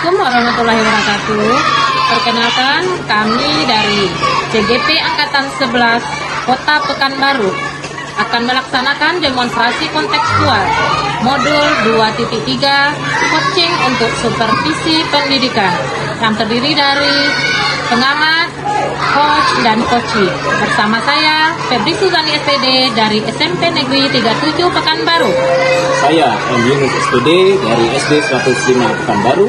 Assalamualaikum warahmatullahi wabarakatuh. Perkenalkan, kami dari CGP Angkatan 11 Kota Pekanbaru akan melaksanakan demonstrasi kontekstual modul 2.3 coaching untuk supervisi pendidikan yang terdiri dari pengamat, coach, dan coachee. Bersama saya, Febri Suzani SPD dari SMP Negeri 37 Pekanbaru. Saya M. Yunus SPD dari SD 105 Pekanbaru.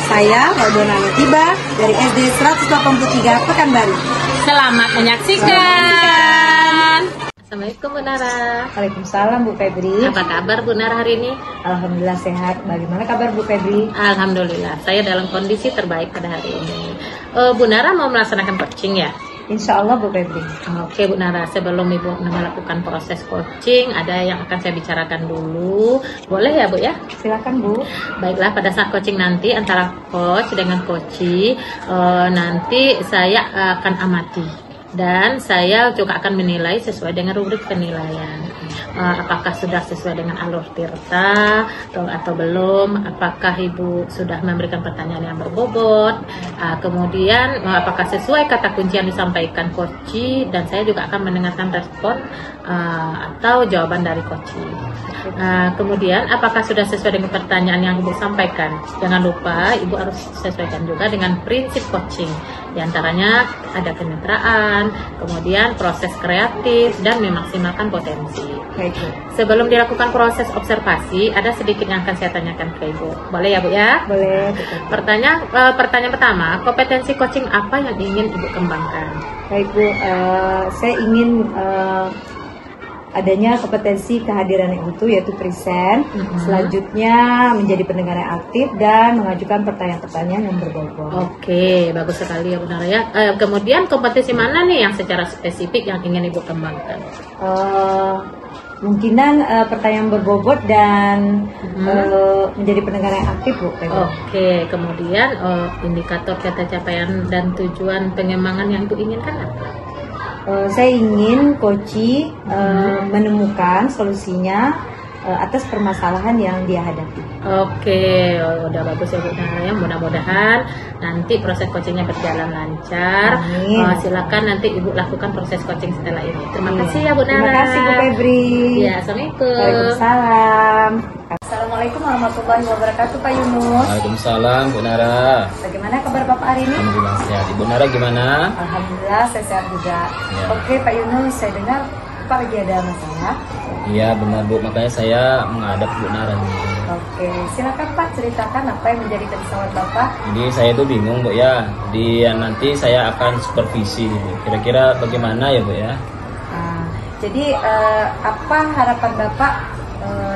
Saya Wadona Tiba dari SD 183 Pekanbaru. Selamat menyaksikan. Assalamualaikum Bu Nara. Waalaikumsalam Bu Febri. Apa kabar Bu Nara hari ini? Alhamdulillah sehat. Bagaimana kabar Bu Febri? Alhamdulillah, saya dalam kondisi terbaik pada hari ini. Bu Nara mau melaksanakan coaching ya? Insya Allah Bu Febri. Oke Bu Nara, sebelum Ibu melakukan proses coaching, ada yang akan saya bicarakan dulu. Boleh ya Bu ya? Silakan Bu. Baiklah, pada saat coaching nanti antara coach dengan coachee, nanti saya akan amati. Dan saya juga akan menilai sesuai dengan rubrik penilaian. Apakah sudah sesuai dengan alur tirta atau belum, apakah Ibu sudah memberikan pertanyaan yang berbobot, kemudian apakah sesuai kata kunci yang disampaikan coachee, dan saya juga akan mendengarkan respon atau jawaban dari coachee. Kemudian apakah sudah sesuai dengan pertanyaan yang Ibu sampaikan. Jangan lupa Ibu harus sesuaikan juga dengan prinsip coaching. Di antaranya ada kemitraan, kemudian proses kreatif, dan memaksimalkan potensi. Baik Bu. Sebelum dilakukan proses observasi, ada sedikit yang akan saya tanyakan ke Ibu. Boleh ya Bu ya? Boleh. Pertanyaan pertama, kompetensi coaching apa yang ingin Ibu kembangkan? Baik Bu, saya ingin adanya kompetensi kehadiran yang utuh, yaitu present. Selanjutnya menjadi pendengar yang aktif dan mengajukan pertanyaan-pertanyaan yang berbobot. Oke, bagus sekali ya Bu Nara ya. Kemudian kompetensi mana nih yang secara spesifik yang ingin Ibu kembangkan? Kemungkinan pertanyaan berbobot dan menjadi pendengar yang aktif Bu. Oke, kemudian indikator kata capaian dan tujuan pengembangan yang Ibu inginkan apa? Saya ingin coachee menemukan solusinya atas permasalahan yang dia hadapi. Oke, udah bagus ya Bu Nara ya. Mudah-mudahan nanti proses coachingnya berjalan lancar. Silakan nanti Ibu lakukan proses coaching setelah ini. Terima kasih ya Bu Nara. Terima kasih Bu Febri. Ya, assalamualaikum. Waalaikumsalam. Assalamualaikum warahmatullahi wabarakatuh Pak Yunus. Waalaikumsalam Bu Nara. Bagaimana kabar Bapak hari ini? Alhamdulillah sehat. Ibu Nara gimana? Alhamdulillah saya sehat juga. Ya. Oke Pak Yunus, saya dengar Bapak lagi ada masalah. Iya benar Bu, makanya saya menghadap Bu Nara nih. Oke, silakan Pak ceritakan apa yang menjadi kerisauan Bapak. Jadi saya tuh bingung Bu ya. Nanti saya akan supervisi. Kira-kira bagaimana ya Bu ya? Jadi apa harapan Bapak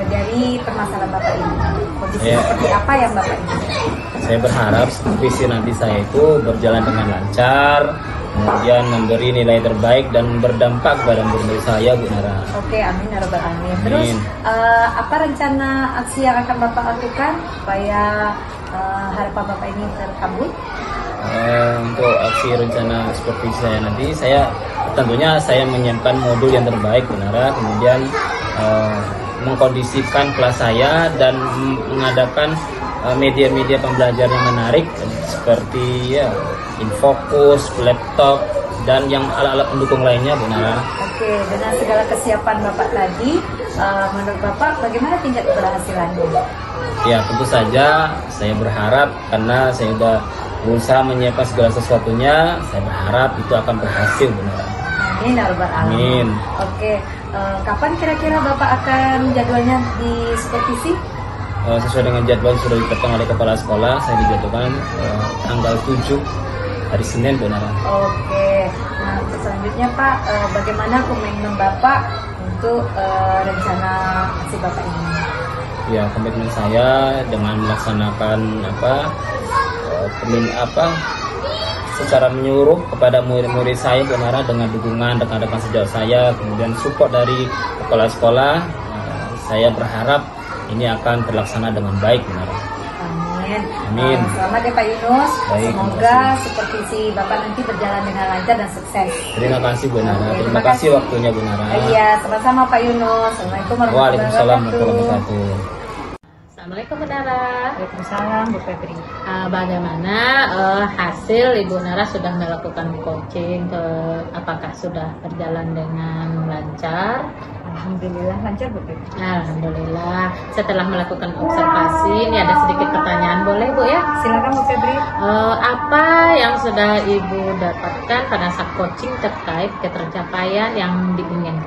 dari permasalahan Bapak ini? Kondisi seperti apa yang Bapak inginkan? Saya berharap supervisi nanti saya itu berjalan dengan lancar, kemudian memberi nilai terbaik dan berdampak kepada murid saya Bu Nara. Oke, amin ya rabbal alamin. Terus apa rencana aksi yang akan Bapak lakukan supaya harapan Bapak ini terkabul? Untuk aksi rencana supervisi saya nanti, tentunya saya menyiapkan modul yang terbaik Bu Nara, kemudian mengkondisikan kelas saya dan mengadakan media-media pembelajaran yang menarik seperti ya infocus, laptop, dan yang alat-alat pendukung lainnya Bu Nara. Oke, dengan segala kesiapan Bapak tadi, menurut Bapak bagaimana tingkat keberhasilannya? Ya tentu saja saya berharap, karena saya sudah berusaha menyiapkan segala sesuatunya, saya berharap itu akan berhasil Bu Nara. Amin ya rabbal alamin. Oke, kapan kira-kira Bapak akan jadwalnya di supervisi? Sesuai dengan jadwal sudah ditetapkan oleh kepala sekolah, saya dijadwalkan tanggal 7 hari Senin Bu Nara. Oke, nah untuk selanjutnya Pak, bagaimana komitmen Bapak untuk rencana aksi Bapak ini? Ya, komitmen saya dengan melaksanakan secara menyeluruh kepada murid-murid saya Bu Nara, dengan dukungan rekan-rekan sejawat saya, kemudian support dari kepala sekolah, saya berharap ini akan terlaksana dengan baik Bu Nara. Amin. Selamat ya Pak Yunus. Baik, semoga supervisi Bapak nanti berjalan dengan lancar dan sukses. Terima kasih Bu Nara. Terima kasih waktunya Bu Nara. Iya, sama-sama Pak Yunus. Assalamualaikum warahmatullahi wabarakatuh. Waalaikumsalam warahmatullahi wabarakatuh. Assalamualaikum Bu Nara. Waalaikumsalam Bu Febri. Bagaimana hasil Ibu Nara sudah melakukan coaching? Apakah sudah berjalan dengan lancar? Alhamdulillah lancar Bu Febri. Alhamdulillah. Setelah melakukan observasi, ini ada sedikit pertanyaan, boleh Bu ya? Silakan Bu Febri. Apa yang sudah Ibu dapatkan pada saat coaching terkait ketercapaian yang diinginkan?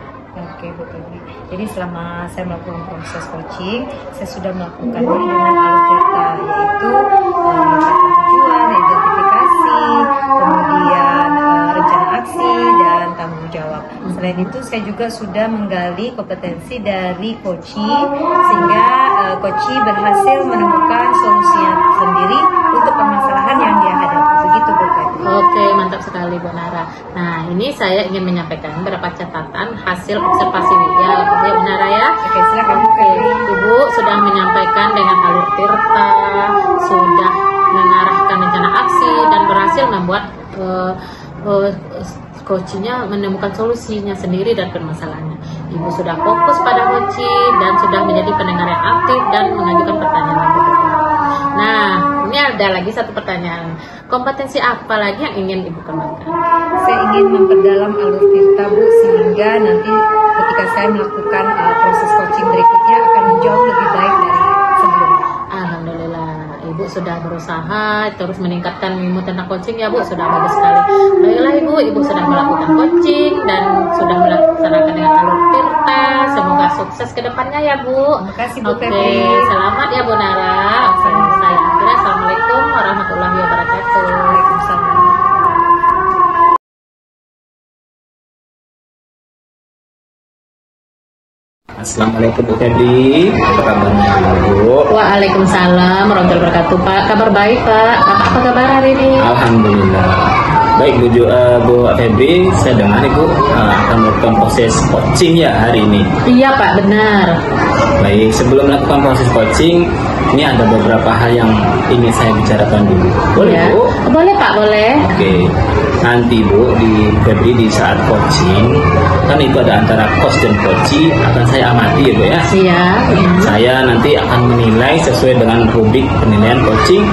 Oke Bu Febri. Jadi selama saya melakukan proses coaching, saya sudah melakukannya dengan alutsista, yaitu tujuan, identifikasi, kemudian rencana aksi dan tanggung jawab. Selain itu, saya juga sudah menggali kompetensi dari coachi, sehingga coachi berhasil menemukan solusinya sendiri untuk permasalahan yang dia hadapi. Begitu Bu Febri. Oke, mantap sekali Bu Nara. Nah, ini saya ingin menyampaikan beberapa catatan hasil observasi ya Bu Nara ya. Oke, silakan Bu Oke, Febri. Ibu sudah menyampaikan dengan alur tirta, sudah mengarahkan rencana aksi dan berhasil membuat coachingnya menemukan solusinya sendiri dan permasalahannya. Ibu sudah fokus pada coaching dan sudah menjadi pendengar yang aktif dan mengajukan pertanyaan yang betul. Nah, ini ada lagi satu pertanyaan. Kompetensi apa lagi yang ingin Ibu kembangkan? Saya ingin memperdalam alur tirta Bu, sehingga nanti ketika saya melakukan proses coaching berikutnya akan jauh lebih baik dari sebelumnya. Alhamdulillah, Ibu sudah berusaha terus meningkatkan ilmu tentang coaching ya Bu, sudah bagus sekali. Baiklah Ibu sudah melakukan coaching dan sudah melaksanakan dengan alur tirta. Semoga sukses ke depannya ya Bu. Terima kasih Bu Oke, Febri. selamat ya Bu Nara. Oke, saya akhirnya Assalamualaikum warahmatullahi wabarakatuh. Waalaikumsalam. Assalamualaikum Bu Febri, apa kabarnya Bu? Waalaikumsalam warahmatullahi wabarakatuh. Pak, kabar baik Pak. Apa kabar hari ini? Alhamdulillah. Baik Bu Febri, saya dengar Ibu akan melakukan proses coaching ya hari ini. Iya Pak, benar. Baik, sebelum melakukan proses coaching, ini ada beberapa hal yang ingin saya bicarakan dulu. Boleh Ya. Bu? Boleh Pak, boleh. Oke, nanti Bu di Febri di saat coaching, kan itu ada antara coach dan coachee, akan saya amati ya Bu ya. Iya. Saya nanti akan menilai sesuai dengan rubrik penilaian coaching,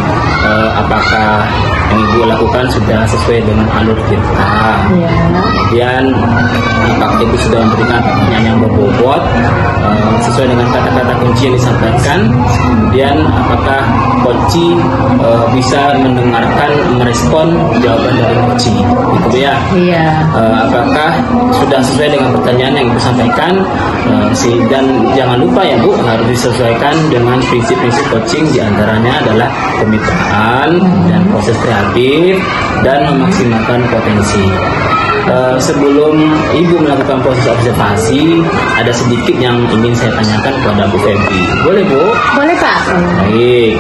apakah yang Ibu lakukan sudah sesuai dengan alur kita. Iya. Kemudian apakah Ibu sudah memberikan pertanyaan yang berbobot sesuai dengan kata-kata kunci yang disampaikan. Kemudian apakah coachee bisa mendengarkan, merespon jawaban dari coachee, gitu ya. Iya. Apakah sudah sesuai dengan pertanyaan yang Ibu sampaikan, dan jangan lupa ya Bu, harus disesuaikan dengan prinsip-prinsip coaching, diantaranya adalah kemitraan dan proses kreatif dan memaksimalkan potensi. Sebelum Ibu melakukan proses observasi, ada sedikit yang ingin saya tanyakan kepada Bu Febri. Boleh Bu? Boleh Pak. Baik.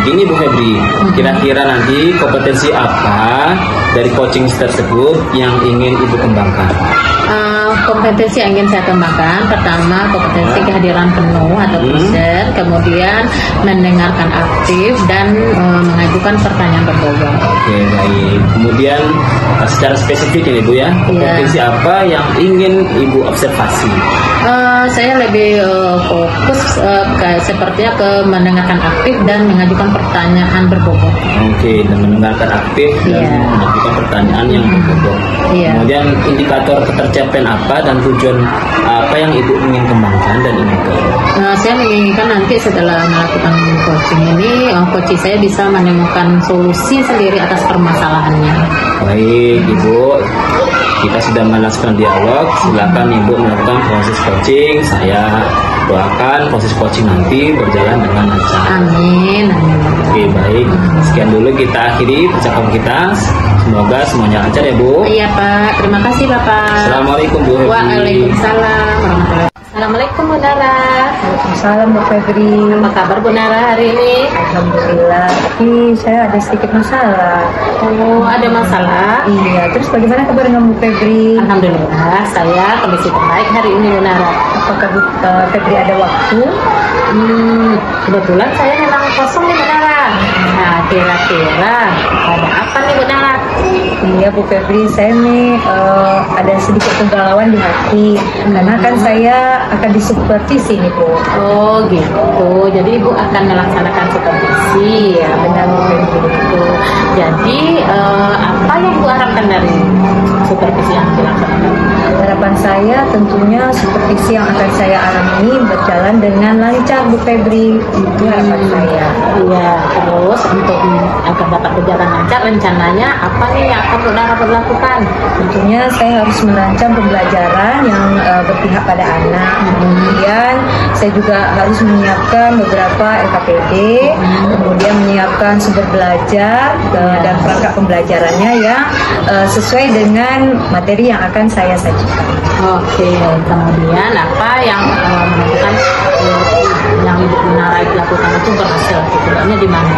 Begini Bu Febri, kira-kira nanti kompetensi apa dari coaching tersebut yang ingin Ibu kembangkan? Kompetensi yang ingin saya kembangkan, pertama kompetensi kehadiran penuh atau present, kemudian mendengarkan aktif dan mengajukan pertanyaan berbobot. Oke, baik. Kemudian secara spesifik ini Bu ya, kompetensi apa yang ingin Ibu observasi? Saya lebih fokus sepertinya ke mendengarkan aktif dan mengajukan pertanyaan berbobot. Oke, dan mendengarkan aktif dan mengajukan pertanyaan yang berbobot. Kemudian indikator ketercapaian apa dan tujuan apa yang Ibu ingin kembangkan dan inginkan? Saya menginginkan nanti setelah melakukan coaching ini, coaching saya bisa menemukan solusi sendiri atas permasalahannya. Baik Ibu, kita sudah melakukan dialog. Silakan Ibu melakukan proses coaching. Saya doakan proses coaching nanti berjalan dengan lancar. Amin. Oke, baik. Sekian dulu kita akhiri percakapan kita. Semoga semuanya lancar ya Bu. Iya Pak, terima kasih Bapak. Assalamualaikum Bu Febri. Waalaikumsalam warahmatullahi. Assalamualaikum Bu Nara. Waalaikumsalam Bu Febri. Apa kabar Bu Nara hari ini? Alhamdulillah. Tapi saya ada sedikit masalah. Oh, ada masalah? Iya. Terus bagaimana kabar dengan Bu Febri? Alhamdulillah, saya kondisi terbaik hari ini Bu Nara. Apakah Bu Febri ada waktu? Kebetulan saya memang kosong nih Bu Nara. Nah, Kira-kira ada apa nih Bu Nara? Iya Bu Febri, saya nih ada sedikit kegalauan di hati karena kan saya akan disupervisi nih Bu. Oh gitu, jadi Ibu akan melaksanakan supervisi ya, benar Bu Febri gitu. Jadi apa yang Bu harapkan dari supervisi yang dilaksanakan? Harapan saya tentunya supervisi yang akan saya alami berjalan dengan lancar Bu Febri. Itu harapan saya. Iya, terus untuk agar dapat berjalan lancar, rencananya apa nih yang akan Bu Nara lakukan? Tentunya saya harus merancang pembelajaran yang berpihak pada anak. Kemudian saya juga harus menyiapkan beberapa LKPD, kemudian menyiapkan sumber belajar dan perangkat pembelajarannya yang sesuai dengan materi yang akan saya sajikan. Oke, kemudian apa yang menentukan yang Ibu Nara lakukan itu berhasil? Sebetulnya di mana?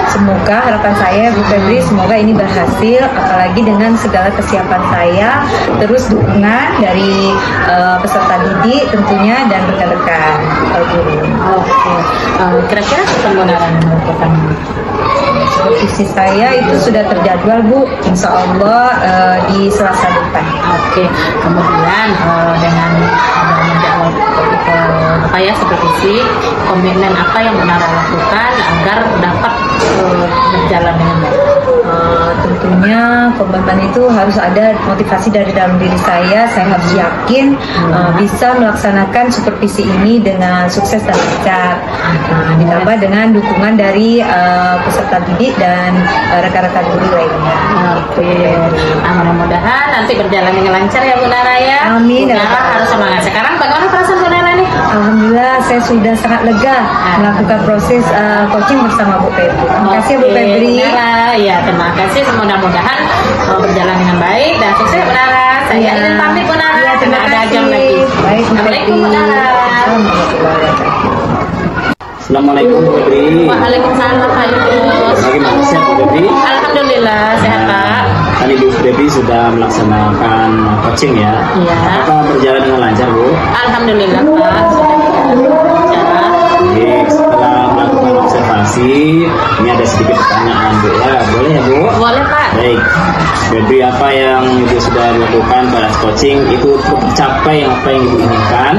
Semoga harapan saya Bu Febri, semoga ini berhasil, apalagi dengan segala kesiapan saya, terus dukungan dari peserta didik tentunya dan rekan-rekan guru. Oke, kira-kira kapan Bu Nara melakukan? Supervisi saya itu sudah terjadwal Bu, insya Allah di Selasa depan. Oke, kemudian dengan menjawab apa ya supervisi, komitmen apa yang Bu Nara lakukan agar dapat berjalan dengan baik? Tentunya komitmen itu harus ada motivasi dari dalam diri saya harus yakin bisa melaksanakan supervisi ini dengan sukses dan lancar. Ditambah dengan dukungan dari peserta didik dan rekan-rekan guru lainnya. Oke, mudah-mudahan nanti berjalan dengan lancar ya Bu Nara ya. Amin. Bu Nara harus semangat. Sekarang bagaimana perasaan Bu Nara nih? Alhamdulillah saya sudah sangat lega melakukan proses coaching bersama Bu Febri. Terima kasih Bu Febri. Bu Nara, ya terima kasih. Berjalan dengan baik dan sukses Bu Nara. Saya izin pamit Bu Nara. Ya, terima kasih. Ada jam lagi. Baik, Assalamualaikum Bu Nara. Assalamualaikum Bu Febri. Waalaikumsalam Pak Yunus. Bagaimana sehat Bu Febri? Alhamdulillah sehat Pak. Tadi Bu Febri sudah melaksanakan coaching ya. Iya. Apakah berjalan dengan lancar Bu? Alhamdulillah Pak. Sudah lancar. Baik, setelah melakukan observasi, ini ada sedikit pertanyaan Bu ya. Boleh ya Bu? Boleh Pak. Baik, Febri, apa yang Ibu sudah lakukan pada coaching itu tercapai apa yang Ibu inginkan?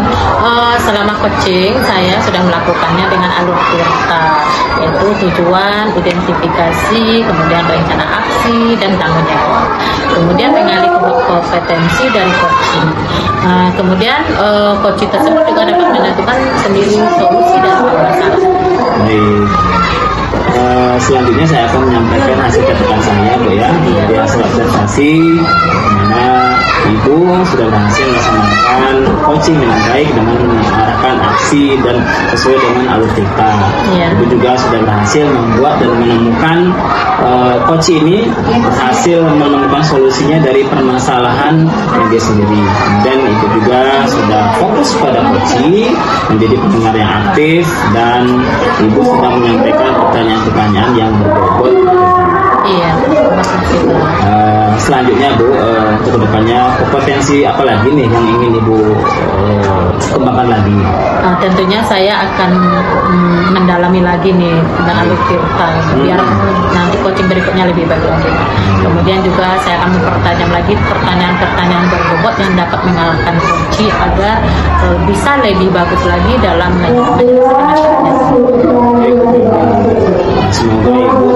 Selama coaching saya sudah melakukannya dengan alur tirta, yaitu tujuan, identifikasi, kemudian rencana aksi dan tanggung jawab. Kemudian mengali kompetensi dari coaching. Kemudian coaching tersebut juga dapat menentukan sendiri solusi dan masalah. Baik. Selanjutnya saya akan menyampaikan hasil catatan saya Bu ya dari hasil observasi mana Ibu sudah berhasil melaksanakan coaching dengan baik dengan mengarahkan aksi dan sesuai dengan alur cerita. Ibu juga sudah berhasil membuat dan menemukan coach ini berhasil menemukan solusinya dari permasalahan yang dia sendiri. Dan Ibu juga sudah fokus pada coaching, menjadi pendengar yang aktif, dan Ibu sudah menyampaikan pertanyaan-pertanyaan yang berbobot. Iya, terima kasih Bu. Selanjutnya Bu, untuk kedepannya kompetensi apa lagi nih yang ingin Ibu kembangkan lagi? Tentunya saya akan mendalami lagi nih dengan alur tirta biar nanti coaching berikutnya lebih baik lagi. Kemudian juga saya akan mempertajam lagi pertanyaan-pertanyaan berbobot yang dapat mengalahkan coaching agar bisa lebih bagus lagi dalam menjelaskan Semoga Ibu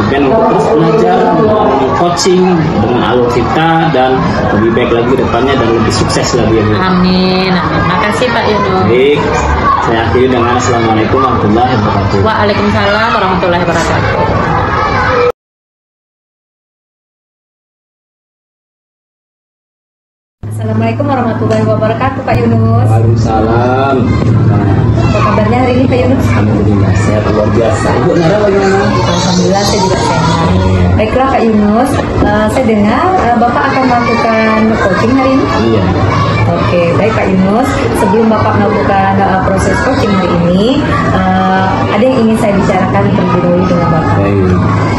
berkomitmen untuk terus belajar coaching dengan alur kita dan lebih baik lagi ke depannya dan lebih sukses lagi ya Bu. Amin, amin. Makasih Pak Yunus. Baik, saya akhiri dengan Assalamualaikum warahmatullahi wabarakatuh. Waalaikumsalam warahmatullahi wabarakatuh. Assalamualaikum warahmatullahi wabarakatuh Pak Yunus. Waalaikumsalam. Apa kabarnya hari ini Pak Yunus? Alhamdulillah sehat luar biasa. Ibu Nara bagaimana? Alhamdulillah saya juga sehat. Baiklah Pak Yunus, saya dengar Bapak akan melakukan coaching hari ini. Iya. Oke, baik Pak Yunus. Sebelum Bapak melakukan proses coaching hari ini, ada yang ingin saya bicarakan terlebih dahulu dengan Bapak. Baik.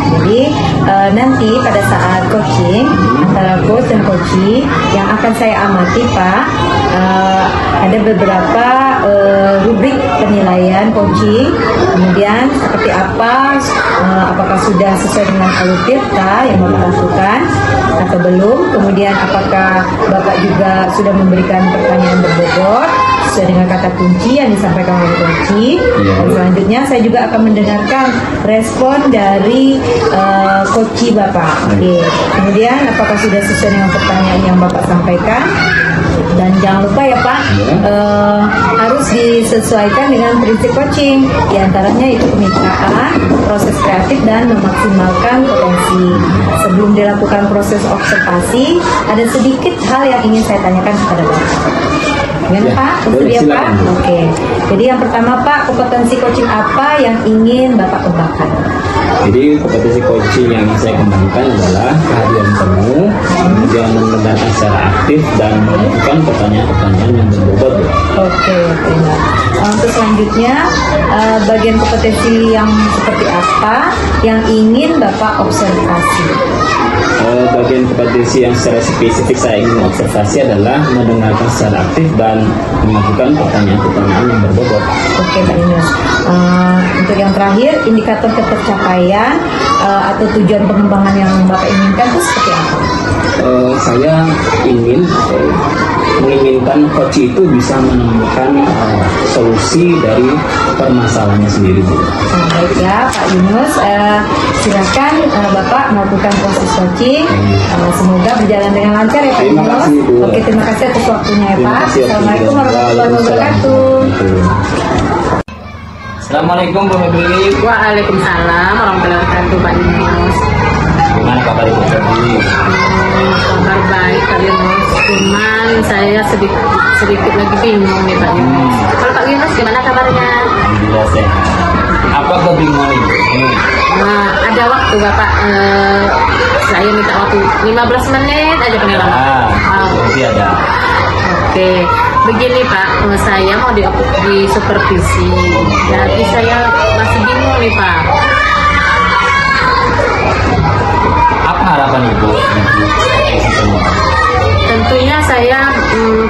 Jadi nanti pada saat coaching antara coach dan dengan coaching yang akan saya amati Pak, ada beberapa rubrik penilaian coaching, kemudian seperti apa, apakah sudah sesuai dengan alur-tirta yang Bapak lakukan atau belum, kemudian apakah Bapak juga sudah memberikan pertanyaan berbobot sesuai dengan kata kunci yang disampaikan oleh coaching. Dan selanjutnya saya juga akan mendengarkan respon dari coaching Bapak. Oke. Kemudian apakah sudah sesuai dengan pertanyaan yang Bapak sampaikan? Dan jangan lupa ya Pak, harus disesuaikan dengan prinsip coaching. Di antaranya itu kemitraan, proses kreatif, dan memaksimalkan potensi. Sebelum dilakukan proses observasi, ada sedikit hal yang ingin saya tanyakan kepada Bapak. Gimana Pak? Bersedia Pak? Oke. Jadi yang pertama Pak, kompetensi coaching apa yang ingin Bapak kembangkan? Jadi kompetensi coaching yang saya kembangkan adalah kehadiran temu, kemudian mendengarkan secara aktif dan melakukan pertanyaan-pertanyaan yang berbobot. Oke. Untuk selanjutnya, bagian kompetensi yang seperti apa yang ingin Bapak observasi? Bagian kompetensi yang secara spesifik saya ingin observasi adalah mendengarkan secara aktif dan melakukan pertanyaan-pertanyaan yang berbobot. Oke Pak Yunus. Untuk yang terakhir, indikator ketercapaian atau tujuan pengembangan yang Bapak inginkan itu seperti apa? Saya menginginkan coach itu bisa menemukan solusi dari permasalahannya sendiri. Baik ya Pak Yunus, silakan Bapak melakukan proses coaching. Semoga berjalan dengan lancar ya Pak Yunus. Oke, terima kasih atas waktunya ya Pak. Assalamualaikum warahmatullahi wabarakatuh. Assalamualaikum Bu Febri. Waalaikumsalam warahmatullahi wabarakatuh Pak Yunus. Gimana kabar Ibu Febri? Kabar baik Pak Yunus, cuman saya sedikit lagi bingung nih Pak Yunus. Kalau Pak Yunus gimana kabarnya? Alhamdulillah sehat. Apa kebingungan Ibu? Ada waktu Bapak, saya minta waktu 15 menit aja pengalaman. Nanti ada. Oke, begini Pak, saya mau di supervisi, jadi saya masih bingung nih Pak. Apa harapan Ibu? Tentunya saya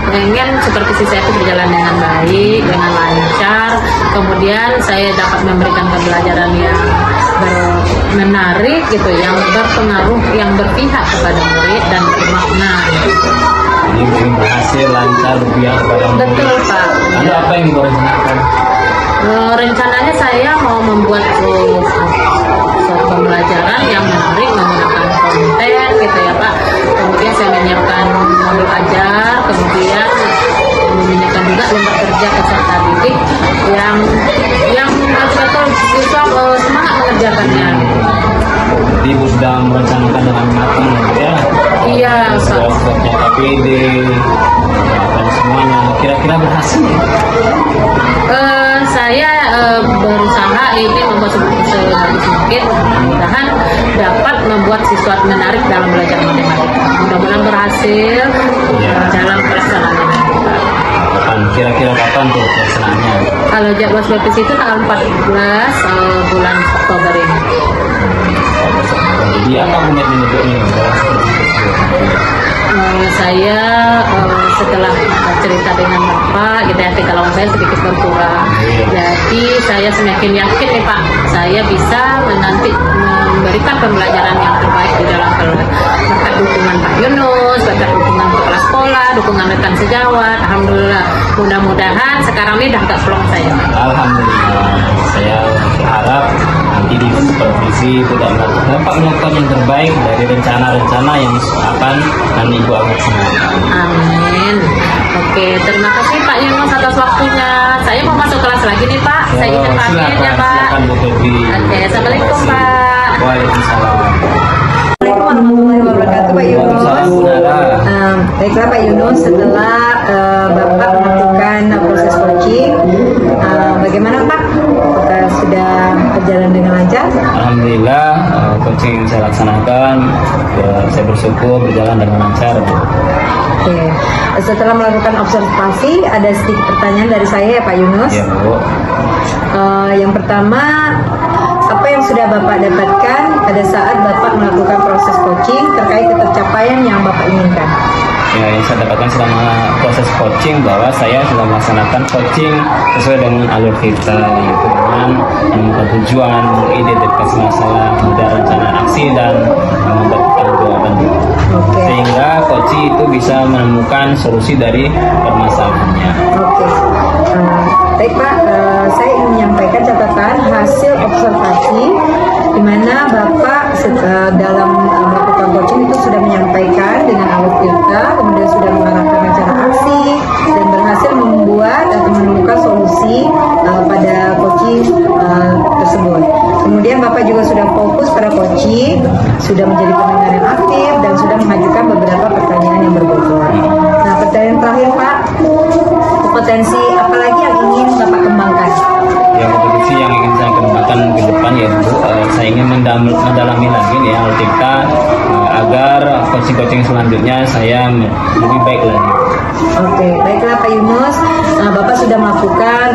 pengen supervisi saya itu berjalan dengan baik, dengan lancar. Kemudian saya dapat memberikan pembelajaran yang menarik gitu, yang berpengaruh, yang berpihak kepada murid dan bermakna. Ini mungkin berhasil lancar berpihak kepada murid. Betul Pak. Lalu apa yang Ibu rencanakan? Rencananya saya mau membuat suatu pembelajaran yang menarik menggunakan konten gitu ya Pak. Kemudian saya menyiapkan modul ajar, kemudian menyiapkan juga lomba kerja peserta didik yang betul-betul siswa semangat mengerjakannya. Jadi Ibu sudah merencanakan dengan matang ya? Iya Pak. Sudah KPD dan semuanya. Kira-kira berhasil? Saya berusaha ini membuat sebagus mungkin, mudah-mudahan dapat membuat siswa menarik dalam belajar matematika. Mudah-mudahan berhasil dalam pelaksanaannya. Kira-kira kapan tuh pelaksanaannya? Kalau jadwal supervisi itu tanggal 14 bulan Oktober ini. Jadi apa komitmen Ibu ini? Saya setelah cerita dengan Bapak, gitu ya, kegalauan saya sedikit berkurang. Jadi saya semakin yakin nih Pak, saya bisa nanti memberikan pembelajaran yang terbaik di dalam kelas. Berkat dukungan Pak Yunus, berkat dukungan kepala sekolah, dukungan rekan sejawat. Alhamdulillah, mudah-mudahan sekarang ini dah agak plong saya. Alhamdulillah, saya berharap nanti di supervisi dapat melakukan yang terbaik dari rencana-rencana yang akan Ibu anggap senang. Amin. Oke, terima kasih Pak Yunus atas waktunya. Saya mau masuk kelas lagi nih Pak. Saya ingin pamit ya Pak. Silakan Bu Febri. Oke, assalamualaikum Pak. Waalaikumsalam. Assalamualaikum warahmatullahi wabarakatuh Pak Yunus. Baiklah Pak Yunus, setelah Bapak melakukan proses coaching, bagaimana Pak? Apakah sudah berjalan dengan lancar? Alhamdulillah, coaching yang saya laksanakan, saya bersyukur berjalan dengan lancar. Oke. Setelah melakukan observasi, ada sedikit pertanyaan dari saya ya Pak Yunus. Ya Bu. Yang pertama, apa yang sudah Bapak dapatkan pada saat Bapak melakukan proses coaching terkait tercapaian yang Bapak inginkan? Ya, yang saya dapatkan selama proses coaching bahwa saya sudah melaksanakan coaching sesuai dengan alur kita, yaitu dengan menemukan tujuan, mengidentifikasi masalah, kemudian rencana aksi, dan membuat jawaban. Sehingga coaching itu bisa menemukan solusi dari permasalahannya. Baik Pak, saya ingin menyampaikan catatan hasil observasi di mana Bapak dalam melakukan coaching itu sudah menyampaikan dengan alur cerita, kemudian sudah mengarahkan rencana aksi dan berhasil membuat atau menemukan solusi pada coaching tersebut. Kemudian Bapak juga sudah fokus pada coaching, sudah menjadi pendengar yang aktif dan sudah mengajukan beberapa pertanyaan yang berbobot. Nah, pertanyaan terakhir Pak, potensi apa lagi yang ingin Bapak kembangkan? Ya, potensi yang ingin saya kembangkan ke depan yaitu saya ingin mendalami lagi nih alur cerita agar coaching-coaching selanjutnya saya lebih baik lagi. Oke, baiklah Pak Yunus, Bapak sudah melakukan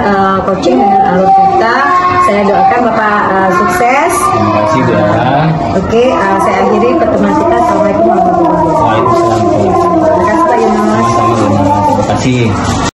coaching dengan alur cerita. Saya doakan Bapak sukses. Terima kasih Bu Ara. Oke, saya akhiri pertemuan kita. Assalamualaikum warahmatullahi wabarakatuh. Waalaikumsalam. Terima kasih Pak Yunus. Sama-sama Bu Ara. Terima kasih.